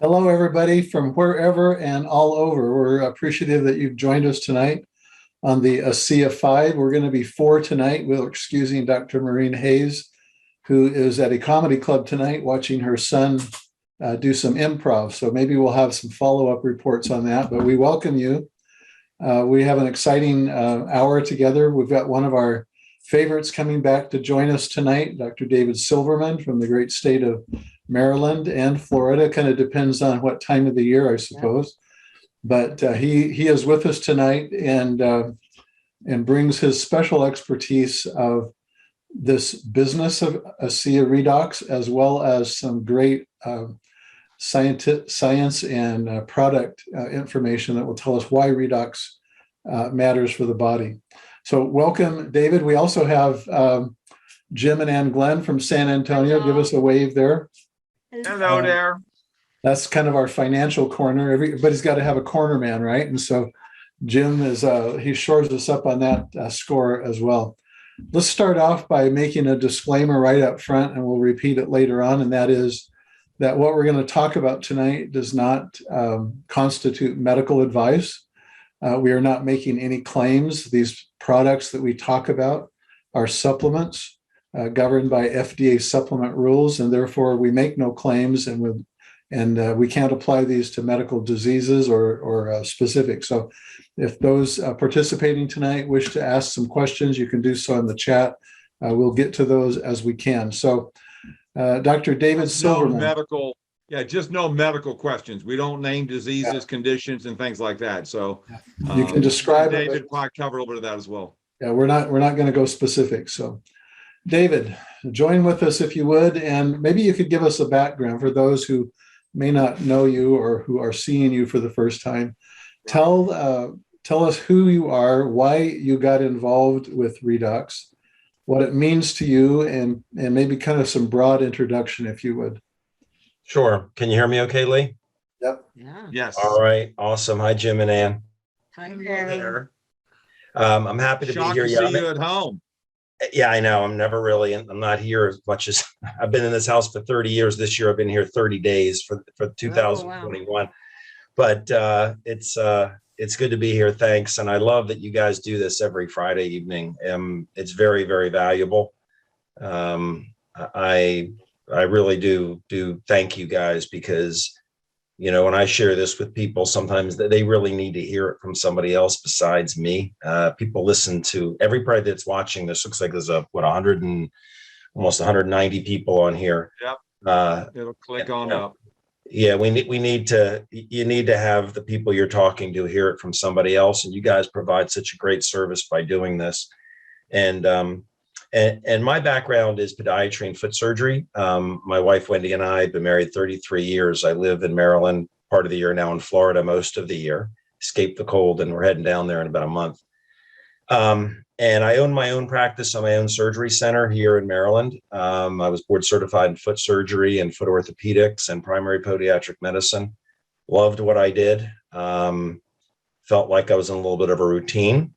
Hello, everybody from wherever and all over. We're appreciative that you've joined us tonight on the Asea 5. We're going to be 4 tonight. We're excusing Dr. Maureen Hayes, who is at a comedy club tonight watching her son do some improv. So maybe we'll have some follow-up reports on that, but we welcome you. We have an exciting hour together. We've got one of our favorites coming back to join us tonight, Dr. David Silverman from the great state of Maryland and Florida. Kind of depends on what time of the year, I suppose. But he is with us tonight and brings his special expertise of this business of Asea Redox, as well as some great science and product information that will tell us why Redox matters for the body. So welcome, David. We also have Jim and Ann Glenn from San Antonio. Give us a wave there. Hello there. That's kind of our financial corner. Everybody's got to have a corner man, right? And so Jim is he shores us up on that score as well. Let's start off by making a disclaimer right up front, and we'll repeat it later on. And that is that what we're going to talk about tonight does not constitute medical advice. We are not making any claims. These products that we talk about are supplements governed by FDA supplement rules, and therefore we make no claims, and we can't apply these to medical diseases or specific. So if those participating tonight wish to ask some questions, you can do so in the chat. We'll get to those as we can. So Dr. David Silverman. Just no medical questions. We don't name diseases, conditions, and things like that. So you can describe David it. Probably covered a little bit of that as well. Yeah, we're not going to go specific. So David, join with us if you would, and maybe you could give us a background for those who may not know you or who are seeing you for the first time. Tell us who you are, why you got involved with Redox, what it means to you, and maybe kind of some broad introduction, if you would. Sure. Can you hear me okay, Lee? Yep. Yeah. Yes. All right. Awesome. Hi, Jim and Ann. Hi there. I'm happy to Shocked be here. to see you at home. Yeah, I know. I'm not here as much as I've been in this house for 30 years. This year, I've been here 30 days for 2021. Oh, wow. But it's good to be here. Thanks. And I love that you guys do this every Friday evening. It's very, very valuable. I really do thank you guys, because, you know, when I share this with people, sometimes they really need to hear it from somebody else besides me. People listen to everybody that's watching this. Looks like there's almost 190 people on here. Yep. It'll click on up. Yeah, you need to have the people you're talking to hear it from somebody else. And you guys provide such a great service by doing this. And my background is podiatry and foot surgery. My wife, Wendy, and I have been married 33 years. I live in Maryland part of the year, now in Florida most of the year. Escaped the cold, and we're heading down there in about a month. And I own my own practice on my own surgery center here in Maryland. I was board certified in foot surgery and foot orthopedics and primary podiatric medicine. Loved what I did. Felt like I was in a little bit of a routine.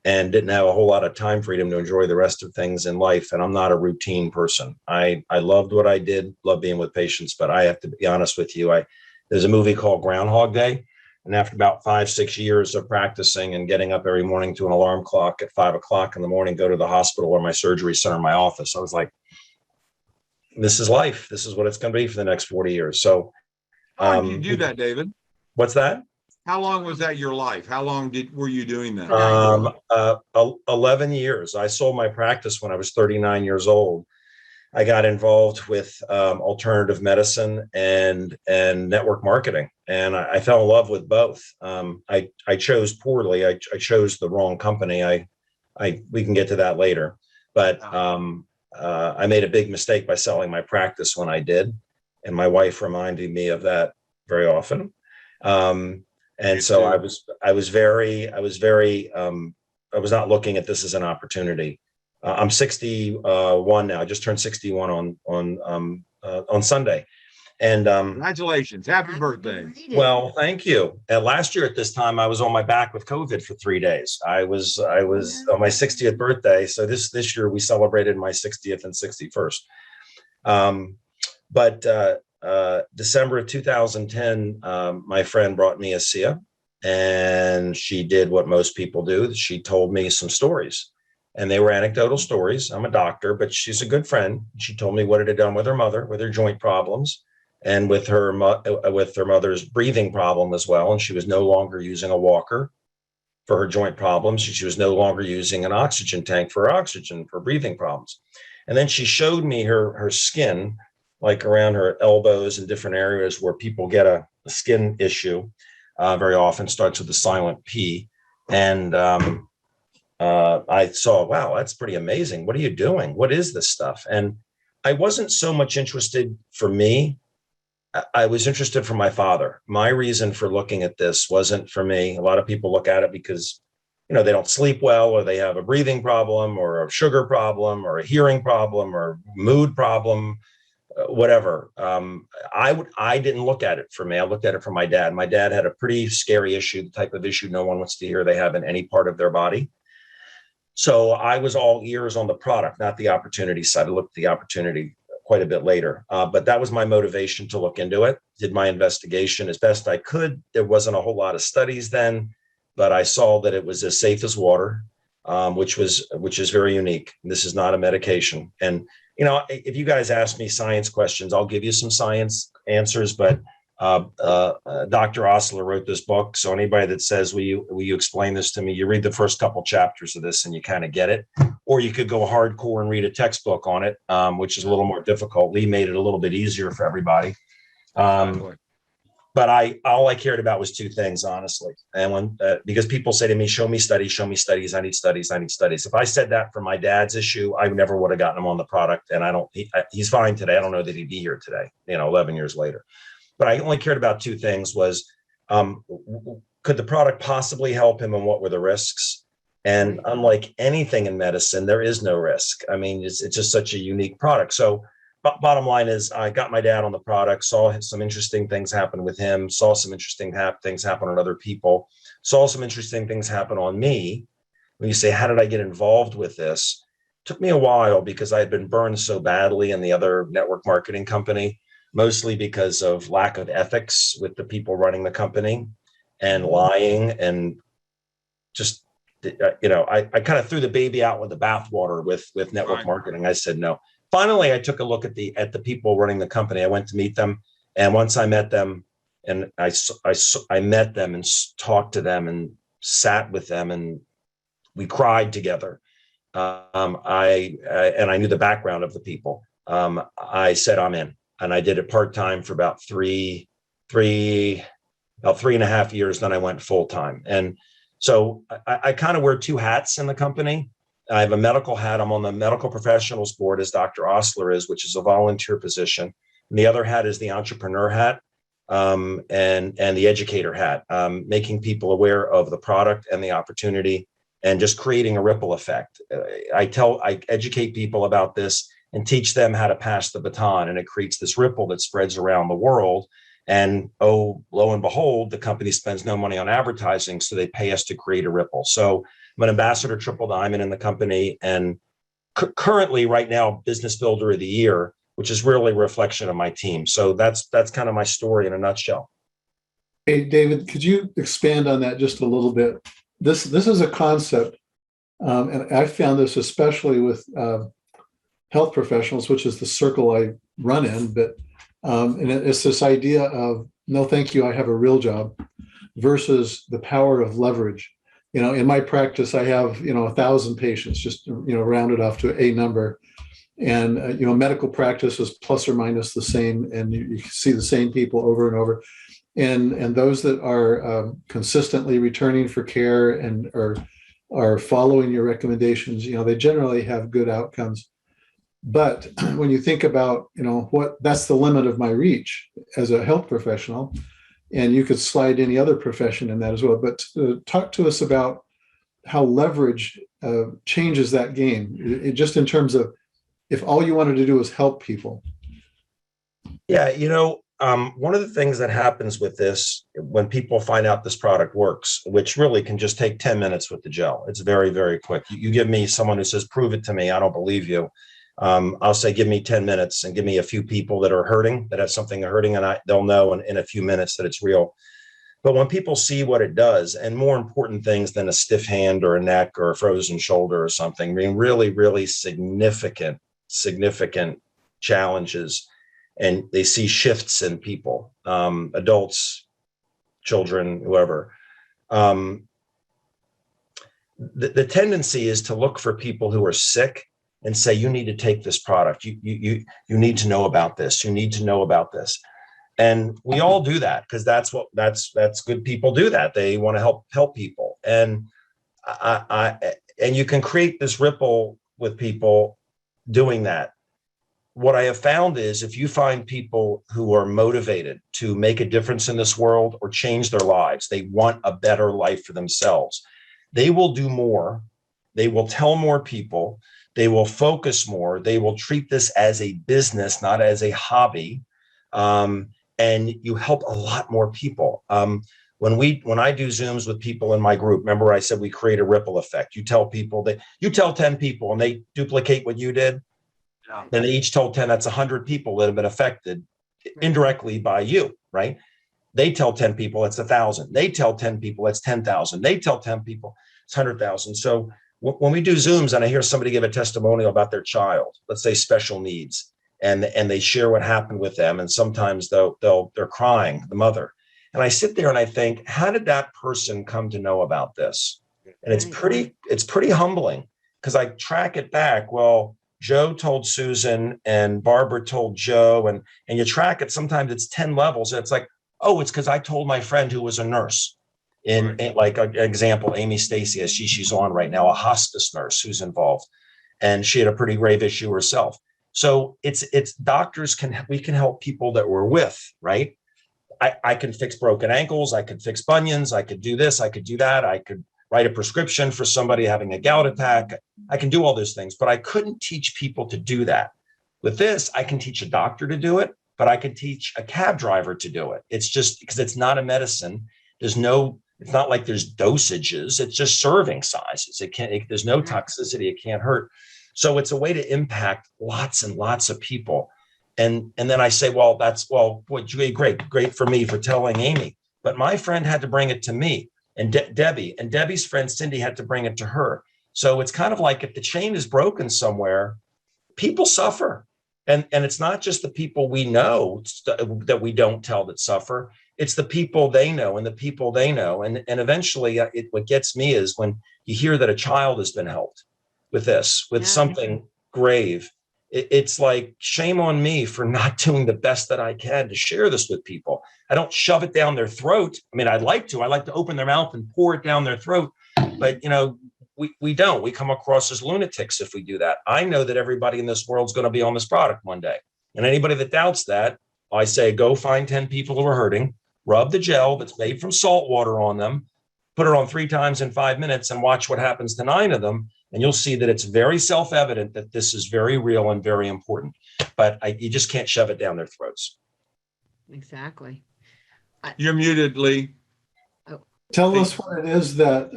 And didn't have a whole lot of time freedom to enjoy the rest of things in life. And I'm not a routine person. I loved what I did, loved being with patients, but I have to be honest with you. There's a movie called Groundhog Day. And after about 5-6 years of practicing and getting up every morning to an alarm clock at 5 o'clock in the morning, go to the hospital or my surgery center, my office, I was like, this is life. This is what it's going to be for the next 40 years. So how did you do that, David? What's that? How long was that your life? How long were you doing that? 11 years. I sold my practice when I was 39 years old. I got involved with alternative medicine and network marketing, and I fell in love with both. I chose poorly. I chose the wrong company. We can get to that later, but I made a big mistake by selling my practice when I did, and my wife reminded me of that very often. And so I was not looking at this as an opportunity. I'm 61 now. I just turned 61 on Sunday, and congratulations, happy birthday. Well, thank you. Last year at this time, I was on my back with COVID for 3 days. I was on my 60th birthday. So this year we celebrated my 60th and 61st. But December of 2010, my friend brought me Asea, and she did what most people do. She told me some stories, and they were anecdotal stories. I'm a doctor, but she's a good friend. She told me what it had done with her mother, with her joint problems, and with her mother's breathing problem as well. And she was no longer using a walker for her joint problems. She was no longer using an oxygen tank for oxygen for breathing problems. And then she showed me her skin, like around her elbows and different areas where people get a skin issue. Very often starts with a silent P. And I saw, wow, that's pretty amazing. What are you doing? What is this stuff? And I wasn't so much interested for me. I was interested for my father. My reason for looking at this wasn't for me. A lot of people look at it because, you know, they don't sleep well, or they have a breathing problem, or a sugar problem, or a hearing problem, or mood problem, whatever. I didn't look at it for me. I looked at it for my dad. My dad had a pretty scary issue, the type of issue no one wants to hear they have in any part of their body. So I was all ears on the product, not the opportunity side. I looked at the opportunity quite a bit later. But that was my motivation to look into it. Did my investigation as best I could. There wasn't a whole lot of studies then, but I saw that it was as safe as water, which is very unique. This is not a medication. And, you know, if you guys ask me science questions, I'll give you some science answers, but Dr. Osler wrote this book. So anybody that says, will you explain this to me? You read the first couple chapters of this and you kind of get it. Or you could go hardcore and read a textbook on it, which is a little more difficult. Lee made it a little bit easier for everybody. But all I cared about was two things, honestly. And because people say to me, show me studies, I need studies. If I said that for my dad's issue, I never would have gotten him on the product. And he's fine today. I don't know that he'd be here today, 11 years later. But I only cared about two things: was could the product possibly help him, and what were the risks? And unlike anything in medicine, there is no risk. I mean, it's just such a unique product. So bottom line is, I got my dad on the product, saw some interesting things happen with him, saw some interesting things happen on other people, saw some interesting things happen on me. When you say, how did I get involved with this? It took me a while because I had been burned so badly in the other network marketing company, mostly because of lack of ethics with the people running the company and lying, and just, I kind of threw the baby out with the bathwater with network marketing. I said no. Finally, I took a look at the people running the company. I went to meet them, and once I met them, and I met them and talked to them and sat with them, and we cried together. I knew the background of the people. I said, I'm in. And I did it part-time for about three and a half years. Then I went full-time. And so I kind of wear two hats in the company. I have a medical hat. I'm on the medical professionals board, as Dr. Osler is, which is a volunteer position. And the other hat is the entrepreneur hat, and the educator hat, making people aware of the product and the opportunity, and just creating a ripple effect. I educate people about this and teach them how to pass the baton, and it creates this ripple that spreads around the world. And lo and behold, the company spends no money on advertising, so they pay us to create a ripple. So I'm an ambassador triple diamond in the company, and currently right now, business builder of the year, which is really a reflection of my team. So that's kind of my story in a nutshell. Hey, David, could you expand on that just a little bit? This is a concept, and I found this especially with health professionals, which is the circle I run in, but and it's this idea of, no, thank you, I have a real job, versus the power of leverage. In my practice, I have, 1,000 patients, just, rounded off to a number. And, medical practice is plus or minus the same, and you see the same people over and over. And those that are consistently returning for care and are following your recommendations, they generally have good outcomes. But when you think about, that's the limit of my reach as a health professional, and you could slide any other profession in that as well. But talk to us about how leverage changes that game, just in terms of if all you wanted to do is help people. Yeah, one of the things that happens with this, when people find out this product works, which really can just take 10 minutes with the gel, it's very, very quick. You give me someone who says, prove it to me, I don't believe you. I'll say, give me 10 minutes and give me a few people that are hurting, that have something hurting, and they'll know in a few minutes that it's real. But when people see what it does, and more important things than a stiff hand or a neck or a frozen shoulder or something, I mean, really, really significant challenges, and they see shifts in people, adults, children, whoever. The tendency is to look for people who are sick and say, you need to take this product. You need to know about this. You need to know about this. And we all do that because that's good people do that. They want to help people. And and you can create this ripple with people doing that. What I have found is if you find people who are motivated to make a difference in this world or change their lives, they want a better life for themselves, they will do more. They will tell more people. They will focus more. They will treat this as a business, not as a hobby. And you help a lot more people. When I do Zooms with people in my group, remember I said we create a ripple effect. You tell 10 people and they duplicate what you did. Yeah. Then they each told 10, that's 100 people that have been affected indirectly by you, right? They tell 10 people, it's 1,000. They tell 10 people, it's 10,000. They tell 10 people, it's 100,000. So when we do Zooms and I hear somebody give a testimonial about their child, let's say special needs, and they share what happened with them, and sometimes they're crying, the mother, and I sit there and I think, how did that person come to know about this? And it's pretty humbling because I track it back. Well, Joe told Susan and Barbara told Joe, and you track it. Sometimes it's 10 levels, and it's like, oh, it's because I told my friend who was a nurse. In like an example, Amy Stacy, as she's on right now, a hospice nurse who's involved, and she had a pretty grave issue herself. So it's doctors we can help people that we're with, right? I can fix broken ankles. I could fix bunions. I could do this. I could do that. I could write a prescription for somebody having a gout attack. I can do all those things, but I couldn't teach people to do that. With this, I can teach a doctor to do it, but I could teach a cab driver to do it. It's just because it's not a medicine. It's not like there's dosages. It's just serving sizes. There's no toxicity. It can't hurt. So it's a way to impact lots and lots of people. And then I say, well, boy, great for me for telling Amy, but my friend had to bring it to me, and Debbie's friend Cindy had to bring it to her. So it's kind of like if the chain is broken somewhere, people suffer. And it's not just the people we know that we don't tell that suffer. It's the people they know and the people they know. And eventually what gets me is when you hear that a child has been helped with something grave. It's like, shame on me for not doing the best that I can to share this with people. I don't shove it down their throat. I mean, I'd like to open their mouth and pour it down their throat, but we don't. We come across as lunatics if we do that. I know that everybody in this world is going to be on this product one day. And anybody that doubts that, I say, go find 10 people who are hurting, rub the gel that's made from salt water on them, put it on 3 times in 5 minutes and watch what happens to 9 of them. And you'll see that it's very self-evident that this is very real and very important, but you just can't shove it down their throats. Exactly. You're muted, Lee. Tell us what it is that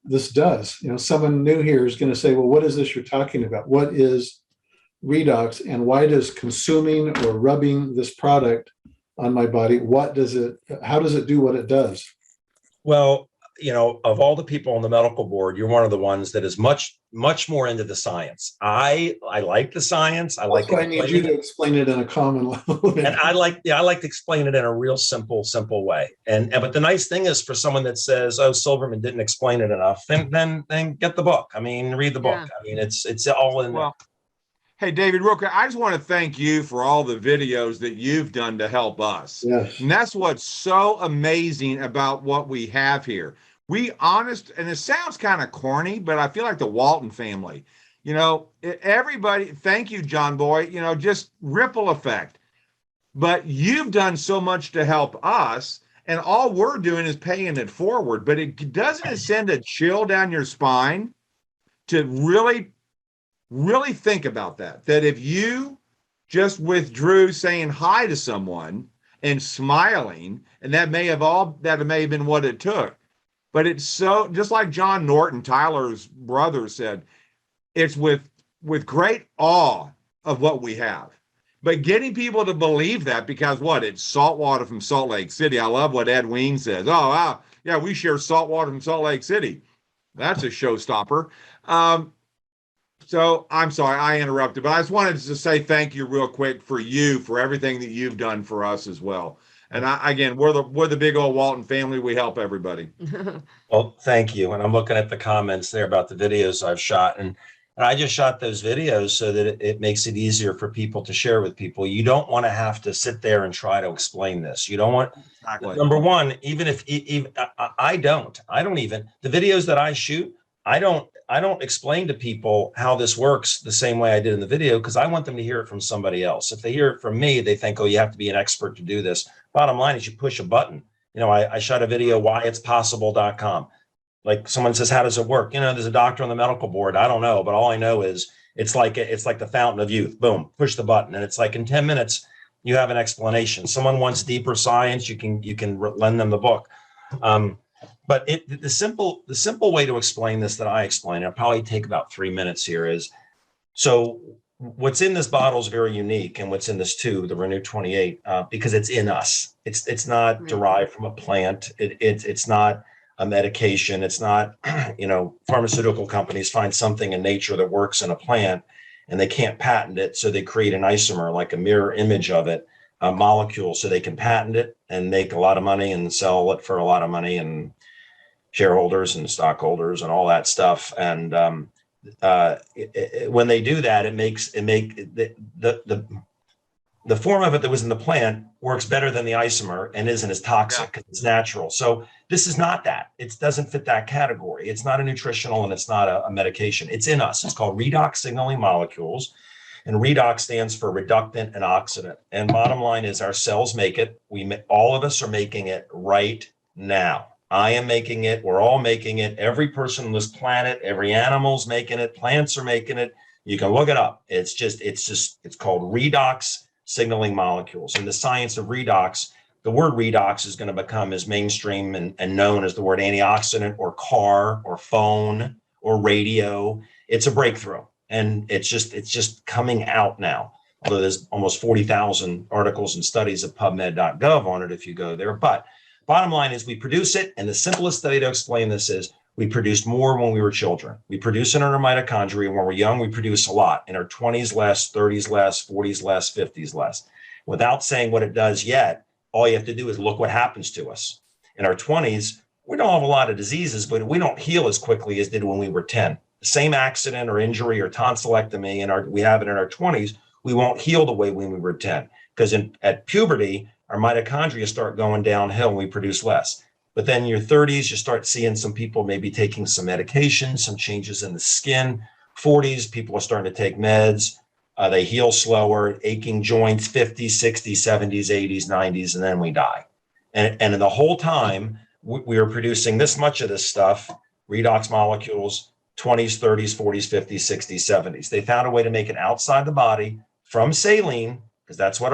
this does. Someone new here is going to say, well, what is this you're talking about? What is Redox, and why does consuming or rubbing this product on my body, how does it do what it does? Well, of all the people on the medical board, you're one of the ones that is much, much more into the science. I like the science. I need you to explain it in a common level. And I like to explain it in a real simple way. But the nice thing is, for someone that says, "Oh, Silverman didn't explain it enough," then get the book. I mean, read the book. Yeah. I mean, it's all in there. Hey, David, real quick, I just want to thank you for all the videos that you've done to help us. Yes. And that's what's so amazing about what we have here. And it sounds kind of corny, but I feel like the Walton family. Everybody, thank you, John Boy, just ripple effect. But you've done so much to help us, and all we're doing is paying it forward. But doesn't it send a chill down your spine to really think about that if you just withdrew saying hi to someone and smiling, and that may have been what it took. But it's so, just like John Norton, Tyler's brother, said, it's with great awe of what we have. But getting people to believe that, because what? It's salt water from Salt Lake City. I love what Ed Wein says. Oh, wow. Yeah, we share salt water from Salt Lake City. That's a showstopper. So I'm sorry I interrupted, but I just wanted to say thank you real quick for everything that you've done for us as well. And again, we're the big old Walton family. We help everybody. Well, thank you. And I'm looking at the comments there about the videos I've shot. And I just shot those videos so that it makes it easier for people to share with people. You don't want to have to sit there and try to explain this. You don't want, Exactly. number one, even if I don't even, the videos that I shoot, I don't explain to people how this works the same way I did in the video, because I want them to hear it from somebody else. If they hear it from me, they think, oh, you have to be an expert to do this. Bottom line is you push a button. You know, I shot a video, whyitspossible.com. Like someone says, how does it work? You know, there's a doctor on the medical board. I don't know, but all I know is it's like the fountain of youth. Boom, push the button. And it's like in 10 minutes, you have an explanation. Someone wants deeper science, you can lend them the book. But the simple way to explain this that I explain, it'll probably take about 3 minutes here, is so what's in this bottle is very unique, and what's in this tube, the Renew 28, because it's in us. It's not derived from a plant. It's not a medication. It's not, pharmaceutical companies find something in nature that works in a plant and they can't patent it. So they create an isomer, like a mirror image of it, a molecule, so they can patent it and make a lot of money and sell it for a lot of money, and shareholders and stockholders and all that stuff. And when they do that, the form of it that was in the plant works better than the isomer and isn't as toxic because it's natural. So this is not that. It doesn't fit that category. It's not a nutritional and it's not a medication. It's in us. It's called redox signaling molecules. And redox stands for reductant and oxidant. And bottom line is our cells make it. All of us are making it right now. I am making it. We're all making it. Every person on this planet, every animal's making it. Plants are making it. You can look it up. It's called redox signaling molecules. In the science of redox, the word redox is going to become as mainstream and known as the word antioxidant or car or phone or radio. It's a breakthrough, and it's just coming out now. Although there's almost 40,000 articles and studies at PubMed.gov on it if you go there. But bottom line is we produce it, and the simplest way to explain this is we produced more when we were children. We produce it in our mitochondria. When we're young, we produce a lot. In our 20s less, 30s less, 40s less, 50s less. Without saying what it does yet, all you have to do is look what happens to us. In our 20s, we don't have a lot of diseases, but we don't heal as quickly as did when we were 10. The same accident or injury or tonsillectomy, and we have it in our 20s, we won't heal the way when we were 10. Because at puberty, our mitochondria start going downhill and we produce less. But then in your 30s, you start seeing some people maybe taking some medication, some changes in the skin. 40s, people are starting to take meds. They heal slower, aching joints, 50s, 60s, 70s, 80s, 90s, and then we die. And in the whole time, we are producing this much of this stuff, redox molecules, 20s, 30s, 40s, 50s, 60s, 70s. They found a way to make it outside the body from saline, because that's what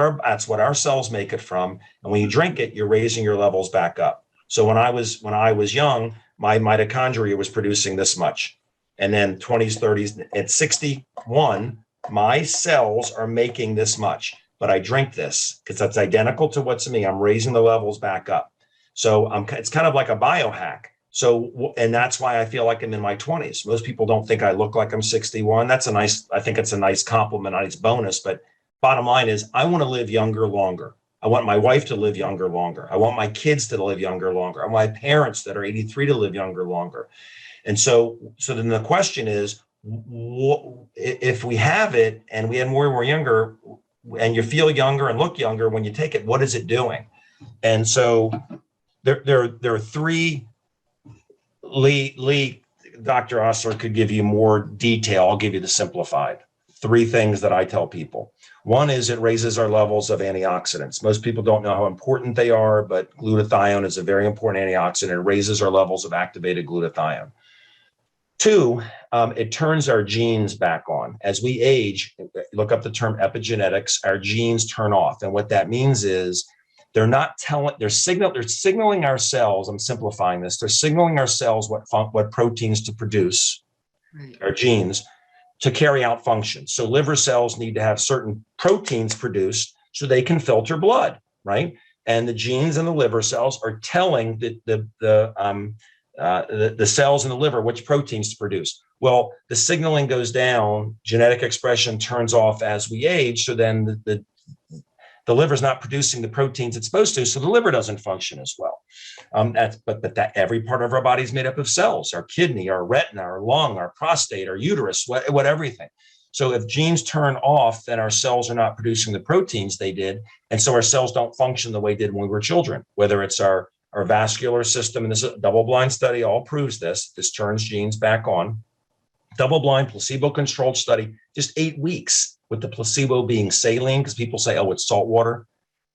our cells make it from. And when you drink it, you're raising your levels back up. So when I was young, my mitochondria was producing this much. And then 20s, 30s, at 61, my cells are making this much. But I drink this because that's identical to what's in me. I'm raising the levels back up. So it's kind of like a biohack. So, and that's why I feel like I'm in my 20s. Most people don't think I look like I'm 61. I think it's a nice compliment, a nice bonus. But bottom line is I want to live younger, longer. I want my wife to live younger, longer. I want my kids to live younger, longer. I want my parents that are 83 to live younger, longer. And so then the question is, if we have it and we have more when we're younger and you feel younger and look younger when you take it, what is it doing? And so there are three. Lee, Dr. Osler could give you more detail. I'll give you the simplified. Three things that I tell people. One is it raises our levels of antioxidants. Most people don't know how important they are, but glutathione is a very important antioxidant. It raises our levels of activated glutathione. Two, it turns our genes back on. As we age, look up the term epigenetics, our genes turn off. And what that means is they're signaling our cells, I'm simplifying this, they're signaling our cells what proteins to produce, right, our genes, to carry out functions. So liver cells need to have certain proteins produced so they can filter blood, right? And the genes in the liver cells are telling the cells in the liver which proteins to produce. Well, the signaling goes down, genetic expression turns off as we age, so then the liver's not producing the proteins it's supposed to, so the liver doesn't function as well. But every part of our body is made up of cells: our kidney, our retina, our lung, our prostate, our uterus, what everything. So if genes turn off, then our cells are not producing the proteins they did, and so our cells don't function the way they did when we were children. Whether it's our vascular system, and this is a double-blind study, all proves this. This turns genes back on. Double-blind, placebo-controlled study, just 8 weeks, with the placebo being saline, because people say, oh, it's salt water.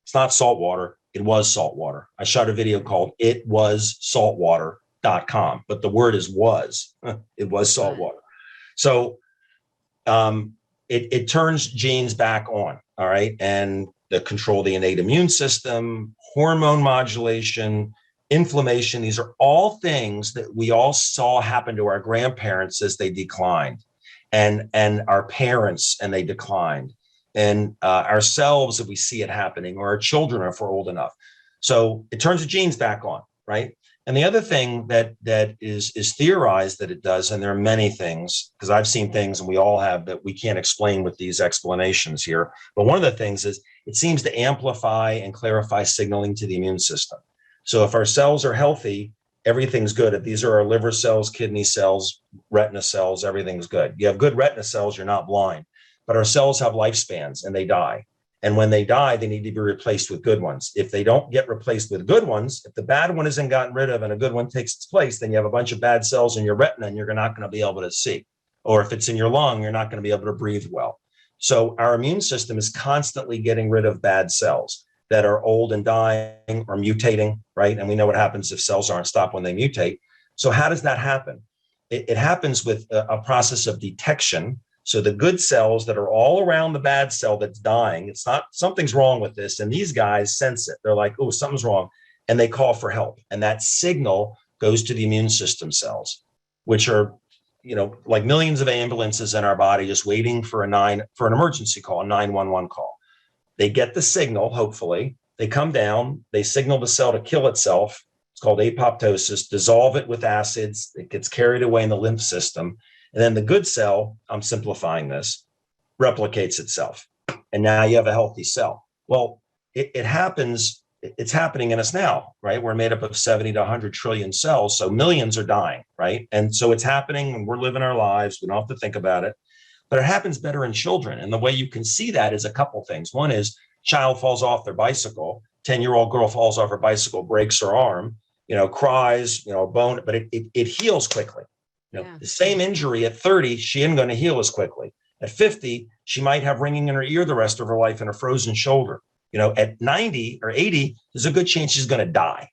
It's not salt water. It was salt water. I shot a video called itwassaltwater.com, but the word is was. It was salt water. So it turns genes back on, all right? And the control the innate immune system, hormone modulation, inflammation. These are all things that we all saw happen to our grandparents as they declined, and our parents and they declined, and ourselves if we see it happening, or our children if we're old enough. So it turns the genes back on, right? And the other thing that is theorized that it does, and there are many things, because I've seen things and we all have, that we can't explain with these explanations here. But one of the things is it seems to amplify and clarify signaling to the immune system. So if our cells are healthy, everything's good. If these are our liver cells, kidney cells, retina cells, everything's good. You have good retina cells, you're not blind. But our cells have lifespans and they die. And when they die, they need to be replaced with good ones. If they don't get replaced with good ones, if the bad one isn't gotten rid of and a good one takes its place, then you have a bunch of bad cells in your retina and you're not going to be able to see. Or if it's in your lung, you're not going to be able to breathe well. So our immune system is constantly getting rid of bad cells that are old and dying or mutating, right? And we know what happens if cells aren't stopped when they mutate. So how does that happen? It happens with a process of detection. So the good cells that are all around the bad cell that's dying, it's not, something's wrong with this. And these guys sense it. They're like, oh, something's wrong. And they call for help. And that signal goes to the immune system cells, which are, like millions of ambulances in our body just waiting for an emergency call, a 911 call. They get the signal, hopefully. They come down, they signal the cell to kill itself. It's called apoptosis, dissolve it with acids. It gets carried away in the lymph system. And then the good cell, I'm simplifying this, replicates itself. And now you have a healthy cell. Well, it happens, it's happening in us now, right? We're made up of 70 to 100 trillion cells. So millions are dying, right? And so it's happening and we're living our lives. We don't have to think about it. But it happens better in children. And the way you can see that is a couple things. One is child falls off their bicycle, 10-year-old girl falls off her bicycle, breaks her arm, cries, bone, but it heals quickly. The same injury at 30, she isn't going to heal as quickly. At 50, she might have ringing in her ear the rest of her life and a frozen shoulder. At 90 or 80, there's a good chance she's going to die,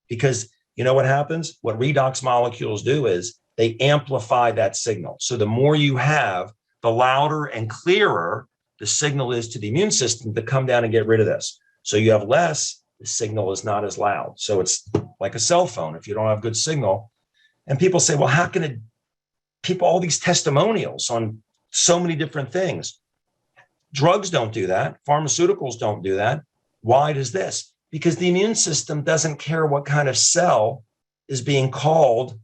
because what happens? What redox molecules do is they amplify that signal. So the more you have, the louder and clearer the signal is to the immune system to come down and get rid of this. So you have less, the signal is not as loud. So it's like a cell phone. If you don't have good signal, and people say, well, how can people, all these testimonials on so many different things. Drugs don't do that. Pharmaceuticals don't do that. Why does this? Because the immune system doesn't care what kind of cell is being called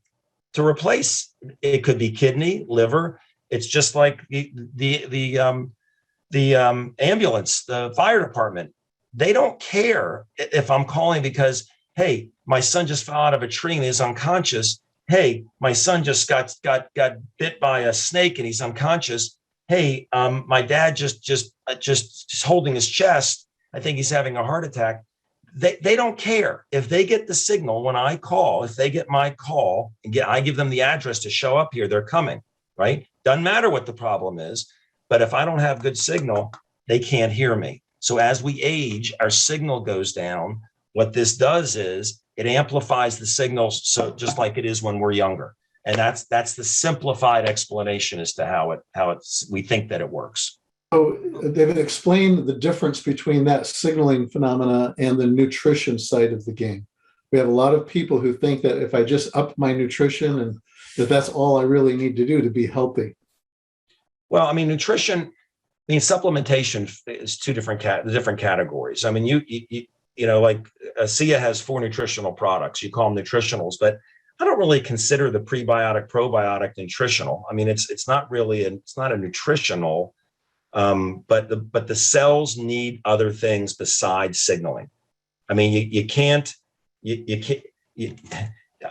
to replace. It could be kidney, liver. It's just like the ambulance, the fire department. They don't care if I'm calling because, hey, my son just fell out of a tree and he's unconscious. Hey, my son just got bit by a snake and he's unconscious. Hey, my dad just holding his chest. I think he's having a heart attack. They don't care if they get the signal when I call. If they get my call and I give them the address to show up here, they're coming, right? Doesn't matter what the problem is, but if I don't have good signal, they can't hear me. So as we age, our signal goes down. What this does is it amplifies the signal, so just like it is when we're younger. And that's the simplified explanation as to how we think that it works. So David, explain the difference between that signaling phenomena and the nutrition side of the game. We have a lot of people who think that if I just up my nutrition and that's all I really need to do to be healthy. Well, I mean, nutrition, I mean, supplementation is two different categories. I mean, you know, like Asea has 4 nutritional products. You call them nutritionals, but I don't really consider the prebiotic, probiotic nutritional. I mean, it's not really, it's not a nutritional, but the cells need other things besides signaling. I mean, you can't, you can't,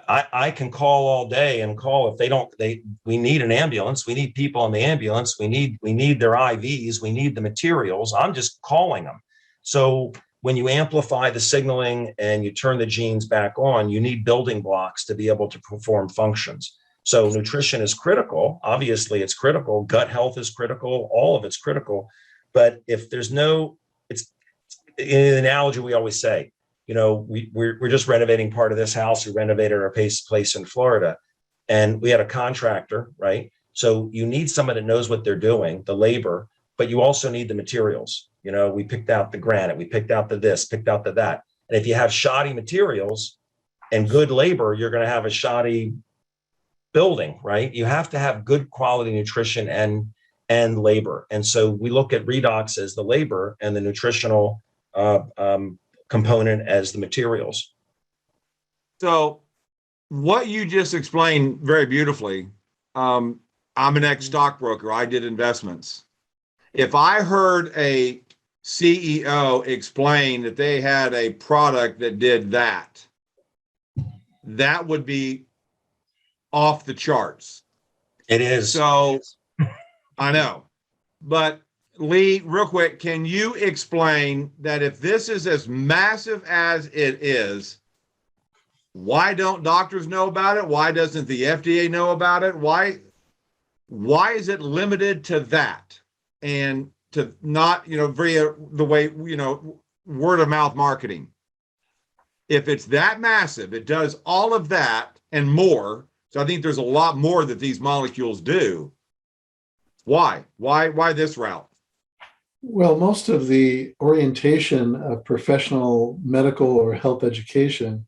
I can call all day and call if we need an ambulance. We need people in the ambulance. We need their IVs. We need the materials. I'm just calling them. So when you amplify the signaling and you turn the genes back on, you need building blocks to be able to perform functions. So nutrition is critical. Obviously, it's critical. Gut health is critical. All of it's critical. But if there's no, it's in an analogy we always say, you know, we're just renovating part of this house. We renovated our place in Florida, and we had a contractor, right? So you need someone that knows what they're doing, the labor, but you also need the materials. You know, we picked out the granite, we picked out the this, picked out the that. And if you have shoddy materials and good labor, you're going to have a shoddy building, right? You have to have good quality nutrition and labor. And so we look at Redox as the labor and the nutritional component as the materials. So what you just explained very beautifully, I'm an ex-stockbroker. I did investments. If I heard a CEO explain that they had a product that did that, that would be off the charts. It is. So I know. But Lee, real quick, can you explain that if this is as massive as it is, why don't doctors know about it? Why doesn't the FDA know about it? Why is it limited to that and to not, you know, via the way, you know, word of mouth marketing? If it's that massive, it does all of that and more. So I think there's a lot more that these molecules do. Why this route? Well, most of the orientation of professional medical or health education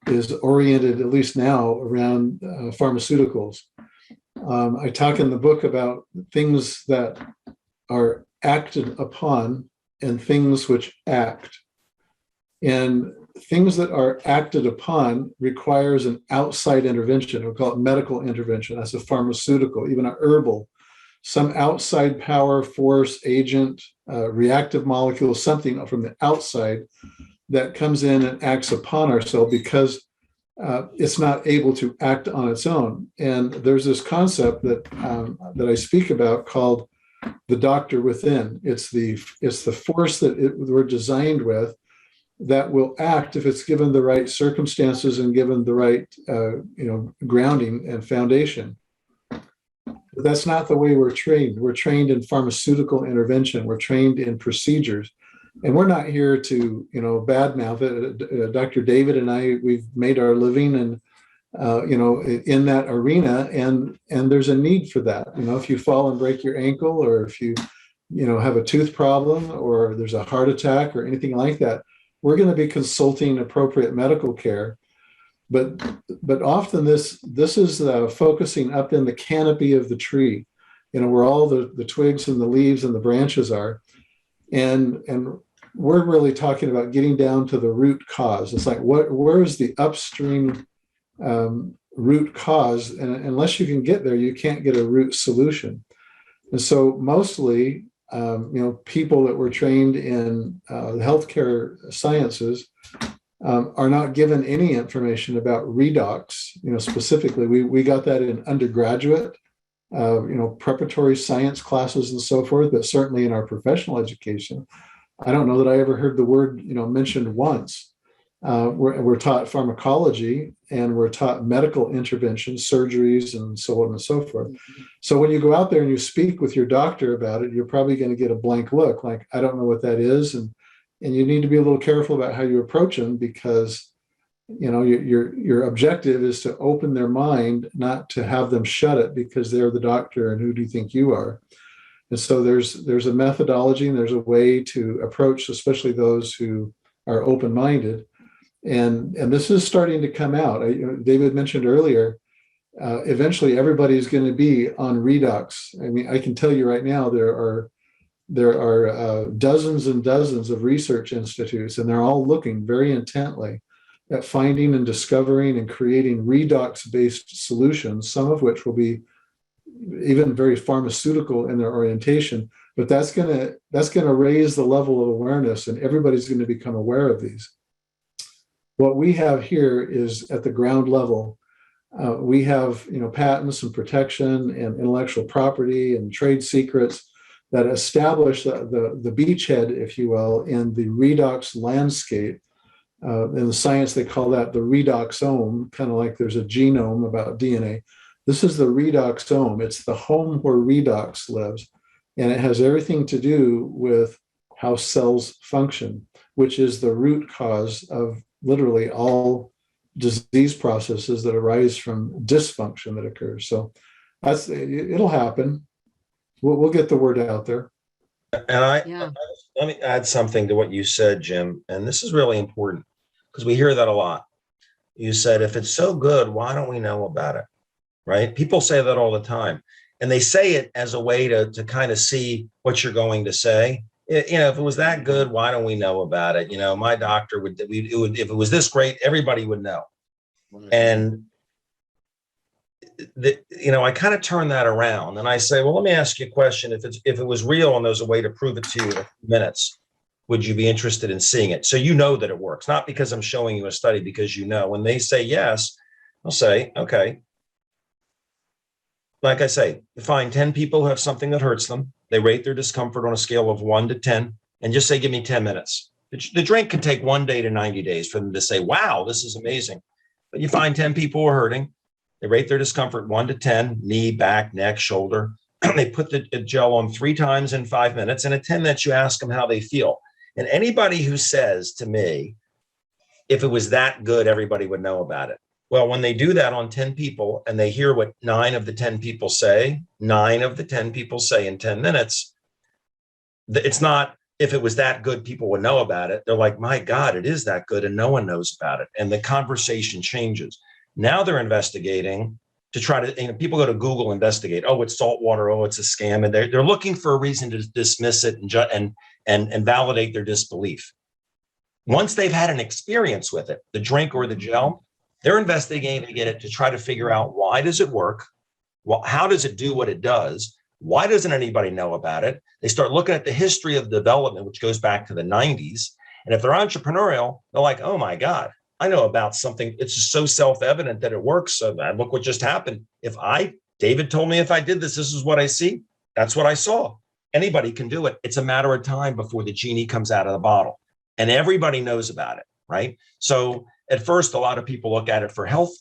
is oriented, at least now, around pharmaceuticals. I talk in the book about things that are acted upon and things which act. And things that are acted upon requires an outside intervention. We'll call it medical intervention. That's a pharmaceutical, even a herbal. Some outside power, force, agent, reactive molecule, something from the outside that comes in and acts upon our cell because it's not able to act on its own. And there's this concept that I speak about called the doctor within. It's the force that we're designed with that will act if it's given the right circumstances and given the right grounding and foundation. But that's not the way we're trained. We're trained in pharmaceutical intervention. We're trained in procedures. And we're not here to, badmouth it. Dr. David and I, we've made our living and, in that arena. And there's a need for that. If you fall and break your ankle, or if you, have a tooth problem, or there's a heart attack or anything like that, we're going to be consulting appropriate medical care. But often this is focusing up in the canopy of the tree, where all the twigs and the leaves and the branches are. And we're really talking about getting down to the root cause. It's like, where is the upstream root cause? And unless you can get there, you can't get a root solution. And so mostly, people that were trained in the healthcare sciences are not given any information about redox. Specifically, we got that in undergraduate, preparatory science classes and so forth, but certainly in our professional education, I don't know that I ever heard the word, mentioned once. We're taught pharmacology and we're taught medical interventions, surgeries, and so on and so forth. So when you go out there and you speak with your doctor about it, you're probably going to get a blank look, like, I don't know what that is. And you need to be a little careful about how you approach them, because, your objective is to open their mind, not to have them shut it because they're the doctor and who do you think you are? And so there's a methodology and there's a way to approach, especially those who are open-minded. And this is starting to come out. David mentioned earlier, eventually everybody's going to be on Redox. I mean, I can tell you right now, there are dozens and dozens of research institutes, and they're all looking very intently at finding and discovering and creating redox-based solutions, some of which will be even very pharmaceutical in their orientation. But that's gonna raise the level of awareness, and everybody's going to become aware of these. What we have here is at the ground level. We have, patents and protection and intellectual property and trade secrets that establish the beachhead, if you will, in the redox landscape. In the science, they call that the redoxome, kind of like there's a genome about DNA. This is the redoxome. It's the home where redox lives. And it has everything to do with how cells function, which is the root cause of literally all disease processes that arise from dysfunction that occurs. So it'll happen. We'll get the word out there. And Yeah. let me add something to what you said, Jim. And this is really important because we hear that a lot. You said, if it's so good, why don't we know about it? Right? People say that all the time. And they say it as a way to kind of see what you're going to say. If it was that good, why don't we know about it? My doctor would, if it was this great, everybody would know. And I kind of turn that around and I say, well, let me ask you a question. If it was real and there's a way to prove it to you in a few minutes, would you be interested in seeing it? So that it works, not because I'm showing you a study, because when they say yes, I'll say, okay. Like I say, you find 10 people who have something that hurts them. They rate their discomfort on a scale of 1 to 10 and just say, give me 10 minutes. The drink can take 1 day to 90 days for them to say, wow, this is amazing. But you find 10 people who are hurting. They rate their discomfort 1 to 10, knee, back, neck, shoulder. They put the gel on 3 times in 5 minutes. And at 10 minutes, you ask them how they feel. And anybody who says to me, if it was that good, everybody would know about it. Well, when they do that on 10 people and they hear what 9 of the 10 people say in 10 minutes, it's not, if it was that good, people would know about it. They're like, my God, it is that good and no one knows about it. And the conversation changes. Now they're investigating to try to, people go to Google, investigate, oh, it's salt water, oh, it's a scam. And they're looking for a reason to dismiss it and validate their disbelief. Once they've had an experience with it, the drink or the gel, they're investigating it to try to figure out, why does it work? Well, how does it do what it does? Why doesn't anybody know about it? They start looking at the history of development, which goes back to the 90s. And if they're entrepreneurial, they're like, oh my God, I know about something. It's just so self-evident that it works. So look what just happened. David told me if I did this is what I see. That's what I saw. Anybody can do it. It's a matter of time before the genie comes out of the bottle. And everybody knows about it, right? So at first, a lot of people look at it for health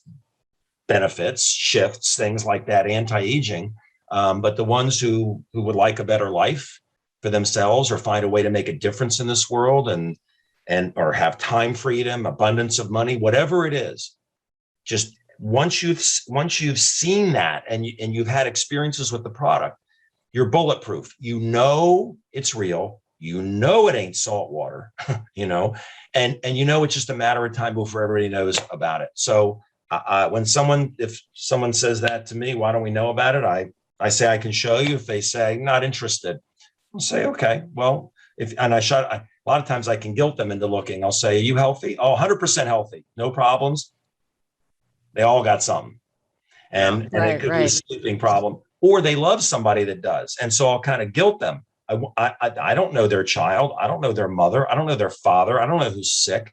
benefits, shifts, things like that, anti-aging. But the ones who would like a better life for themselves or find a way to make a difference in this world and or have time freedom, abundance of money, whatever it is, just once you've seen that and you've had experiences with the product, you're bulletproof. It's real. It ain't salt water, and it's just a matter of time before everybody knows about it. So if someone says that to me, why don't we know about it? I say, I can show you. If they say not interested, I'll say, okay, well, a lot of times I can guilt them into looking. I'll say, are you healthy? Oh, 100% healthy. No problems. They all got something. And it could be a sleeping problem, or they love somebody that does. And so I'll kind of guilt them. I don't know their child. I don't know their mother. I don't know their father. I don't know who's sick.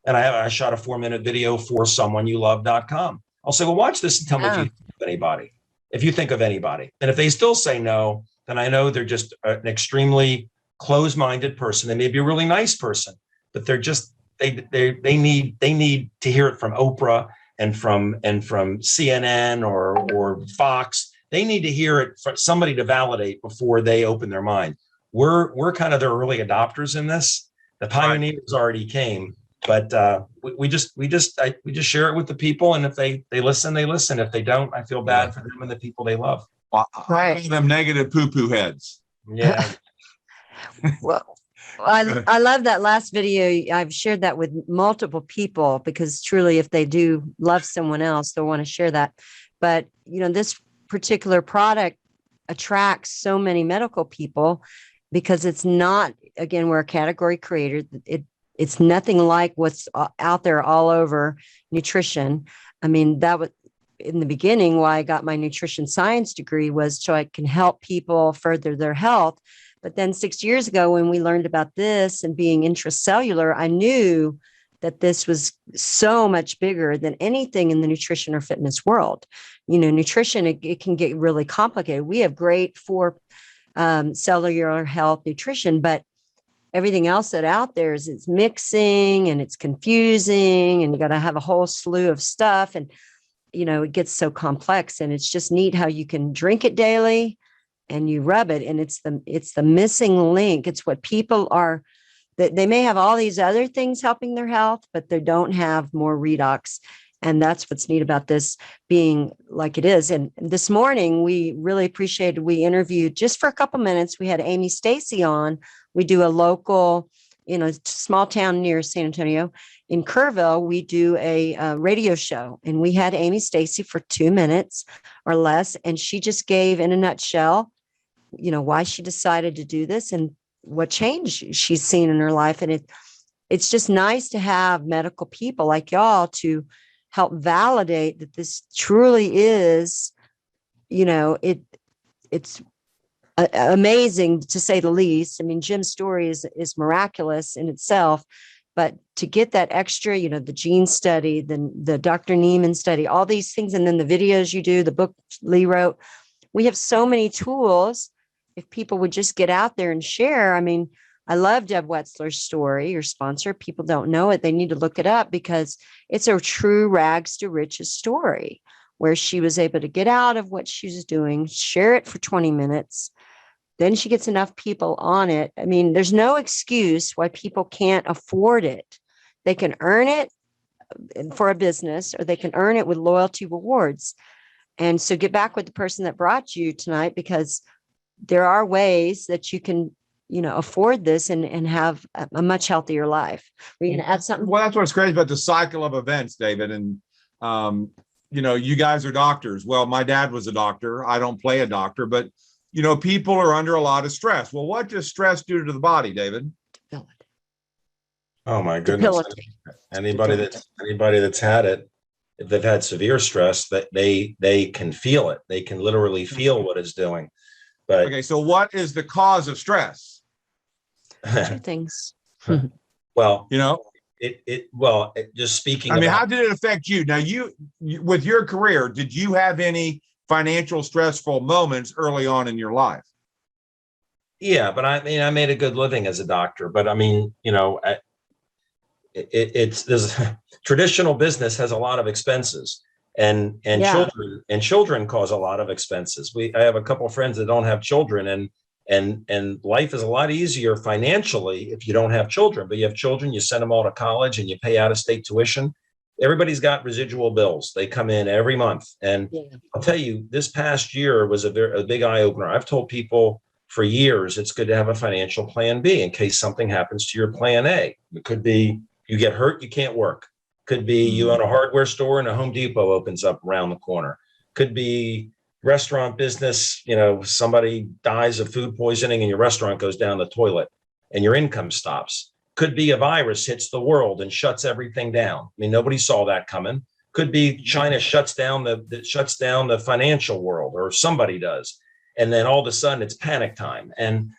And I shot a 4-minute video for someoneyouLove.com. I'll say, well, watch this and tell me if you think of anybody. If you think of anybody. And if they still say no, then I know they're just an extremely closed-minded person. They may be a really nice person, but they're just, they need to hear it from Oprah and from CNN or Fox. They need to hear it from somebody to validate before they open their mind. We're kind of the early adopters in this. The pioneers already came, but we just share it with the people. And if they listen, they listen. If they don't, I feel bad for them and the people they love. I call them negative poo-poo heads. Yeah. Well, I love that last video. I've shared that with multiple people because truly, if they do love someone else, they'll want to share that. But, this particular product attracts so many medical people because it's not, again, we're a category creator. It's nothing like what's out there all over nutrition. I mean, that was in the beginning why I got my nutrition science degree, was so I can help people further their health. But then 6 years ago, when we learned about this and being intracellular, I knew that this was so much bigger than anything in the nutrition or fitness world. Nutrition, it can get really complicated. We have great for cellular health nutrition, but everything else that out there is it's mixing and it's confusing, and you got to have a whole slew of stuff. And, it gets so complex, and it's just neat how you can drink it daily and you rub it. And it's the missing link. It's what people are, that they may have all these other things helping their health, but they don't have more redox. And that's what's neat about this being like it is. And this morning, we really appreciated, we interviewed just for a couple minutes. We had Amy Stacy on. We do a local, small town near San Antonio in Kerrville. We do a radio show, and we had Amy Stacy for 2 minutes or less. And she just gave in a nutshell, why she decided to do this and what change she's seen in her life. And it's just nice to have medical people like y'all to help validate that this truly is, it's amazing, to say the least. I mean, Jim's story is miraculous in itself, but to get that extra, the gene study, the Dr. Neiman study, all these things, and then the videos you do, the book Lee wrote, we have so many tools. If people would just get out there and share. I mean, I love Deb Wetzler's story, your sponsor. People don't know it. They need to look it up, because it's a true rags to riches story, where she was able to get out of what she was doing, share it for 20 minutes. Then she gets enough people on it. I mean, there's no excuse why people can't afford it. They can earn it for a business, or they can earn it with loyalty rewards. And so get back with the person that brought you tonight, because there are ways that you can, afford this and have a much healthier life. Were you going to add something? Well, that's what's crazy about the cycle of events, David. And, you guys are doctors. Well, my dad was a doctor. I don't play a doctor, but, people are under a lot of stress. Well, what does stress do to the body, David? Oh my goodness. Anybody that's had it, if they've had severe stress, that they can feel it. They can literally feel what it's doing. But okay, so what is the cause of stress? Two things. Well, just speaking. I mean, how did it affect you? Now, you with your career, did you have any financial stressful moments early on in your life? Yeah, but I mean, I made a good living as a doctor. But I mean, there's traditional business has a lot of expenses. And children cause a lot of expenses. I have a couple of friends that don't have children, and life is a lot easier financially if you don't have children. But you have children, you send them all to college, and you pay out of state tuition. Everybody's got residual bills. They come in every month. And I'll tell you, this past year was a big eye opener. I've told people for years, it's good to have a financial plan B in case something happens to your plan A. It could be you get hurt, you can't work. Could be you own a hardware store and a Home Depot opens up around the corner. Could be restaurant business, somebody dies of food poisoning and your restaurant goes down the toilet and your income stops. Could be a virus hits the world and shuts everything down. I mean, nobody saw that coming. Could be China shuts down the financial world, or somebody does. And then all of a sudden it's panic time. And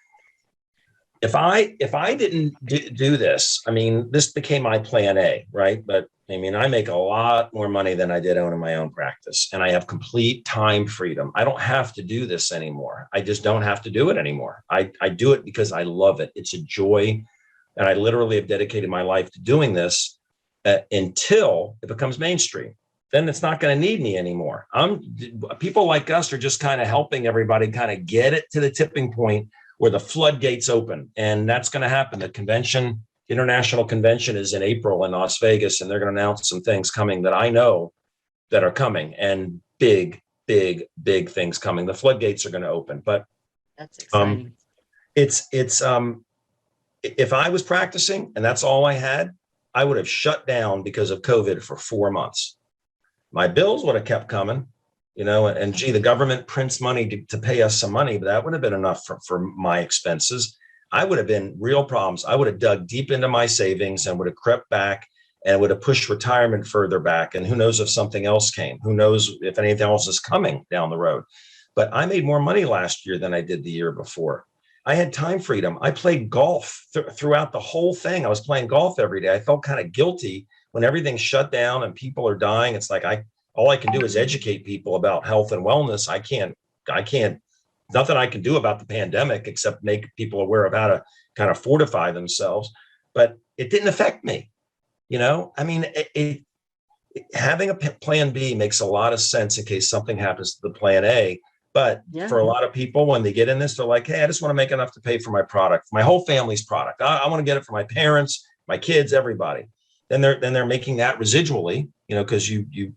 if I didn't do this, I mean, this became my plan A, right? But I mean, I make a lot more money than I did owning my own practice, and I have complete time freedom. I don't have to do this anymore. I just don't have to do it anymore. I do it because I love it. It's a joy. And I literally have dedicated my life to doing this until it becomes mainstream. Then it's not going to need me anymore. People like us are just kind of helping everybody kind of get it to the tipping point where the floodgates open. And that's going to happen. The international convention is in April in Las Vegas, and they're going to announce some things coming that I know that are coming, and big things coming. The floodgates are going to open. But that's exciting. If I was practicing and that's all I had, I would have shut down because of COVID for 4 months. My bills would have kept coming, and gee, the government prints money to pay us some money, but that would have been enough for my expenses. I would have been real problems. I would have dug deep into my savings and would have crept back and would have pushed retirement further back. And who knows if something else came? Who knows if anything else is coming down the road? But I made more money last year than I did the year before. I had time freedom. I played golf throughout the whole thing. I was playing golf every day. I felt kind of guilty when everything's shut down and people are dying. It's like all I can do is educate people about health and wellness. I can't, nothing I can do about the pandemic except make people aware of how to kind of fortify themselves. But it didn't affect me. I mean, having a plan B makes a lot of sense in case something happens to the plan A. But for a lot of people, when they get in this, they're like, hey, I just want to make enough to pay for my product, my whole family's product. I want to get it for my parents, my kids, everybody. Then they're making that residually, because you